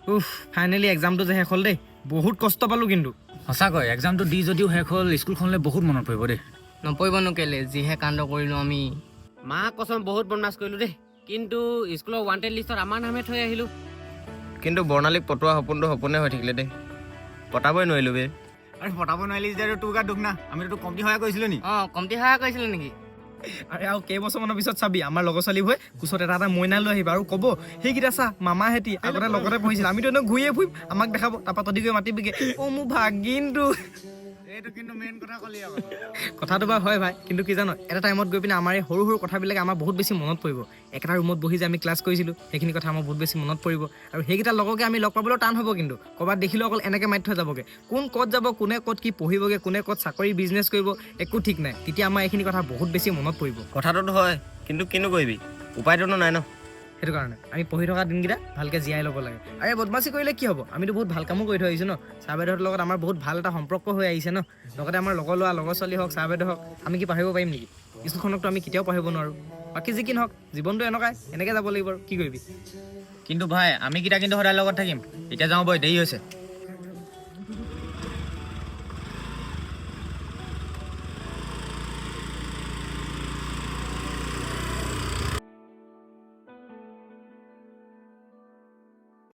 উফ ফাইনেলি এক্সামটো যে শেষ হ'ল দেই বহুত কষ্ট পালোঁ কিন্তু সঁচাকৈ এক্সামটো দি যদিও শেষ হ'ল স্কুলখনলৈ বহুত মনত পৰিব দেই নপৰিবনো কেলে যিহে কাণ্ড কৰিলোঁ আমি মা কচম বহুত বদমাছ কৰিলোঁ দেই কিন্তু স্কুলৰ ৱান্টেড লিষ্টত আমাৰ নামে থৈ আহিলোঁ কিন্তু বৰ্ণালীক পটোৱা সপোনটো সপোনে হৈ থাকিলে দেই পটাবই নোৱাৰিলোঁ বে আৰে পটাব নোৱাৰিলি যে তোৰ গাত দুখ না আমিতো তোক কমটি সহায় কৰিছিলোঁ নি কমটি সহায় কৰিছিলোঁ নেকি আৰে আৰু কেইবছৰমানৰ পিছত চাবি আমাৰ লগৰ ছোৱালীবোৰে কোচত এটা মইনা লৈ আহিব আৰু ক'ব সেইকেইটা চা মামাহেঁতি আগতে লগতে পঢ়িছিল আমিতো এনেও ঘূৰিয়ে ফুৰিম আমাক দেখাব তাৰপৰা তদি গৈ মাতিবিগে অ' মোৰ ভাগিনটো এইটো কিন্তু মেইন কথা ক'লি কথাটো বাৰু হয় ভাই কিন্তু কি জানো এটা টাইমত গৈ পিনে আমাৰ এই সৰু সৰু কথাবিলাকে আমাৰ বহুত বেছি মনত পৰিব একেটা ৰুমত বহি যে আমি ক্লাছ কৰিছিলোঁ সেইখিনি কথা আমাৰ বহুত বেছি মনত পৰিব আৰু সেইকেইটা লগকে আমি লগ পাবলৈও টান হ'ব কিন্তু ক'ৰবাত দেখিলেও অকল এনেকৈ মাতি থৈ যাবগৈ কোন ক'ত যাব কোনে ক'ত কি পঢ়িবগৈ কোনে ক'ত চাকৰি বিজনেছ কৰিব একো ঠিক নাই তেতিয়া আমাৰ এইখিনি কথা বহুত বেছি মনত পৰিব কথাটোতো হয় কিন্তু কিনো কৰিবি উপায়টোতো নাই ন সেইটো কাৰণে আমি পঢ়ি থকা দিনকেইটা ভালকৈ জীয়াই ল'ব লাগে আৰে বদমাচি কৰিলে কি হ'ব আমিতো বহুত ভাল কামো কৰি থৈ আহিছোঁ ন ছাৰ বাইদেউহঁতৰ লগত আমাৰ বহুত ভাল এটা সম্পৰ্ক হৈ আহিছে ন লগতে আমাৰ লগৰ ল'ৰা লগৰ ছোৱালী হওক ছাৰ বাইদেউ হওক আমি কি পাহৰিব পাৰিম নেকি স্কুলখনকতো আমি কেতিয়াও পাহৰিব নোৱাৰোঁ বাকী যি কি নহওক জীৱনটো এনেকৈ যাব লাগিব আৰু কি কৰিবি কিন্তু ভাই আমি কেইটা কিন্তু সদায় লগত থাকিম এতিয়া যাওঁ বই দেৰি হৈছে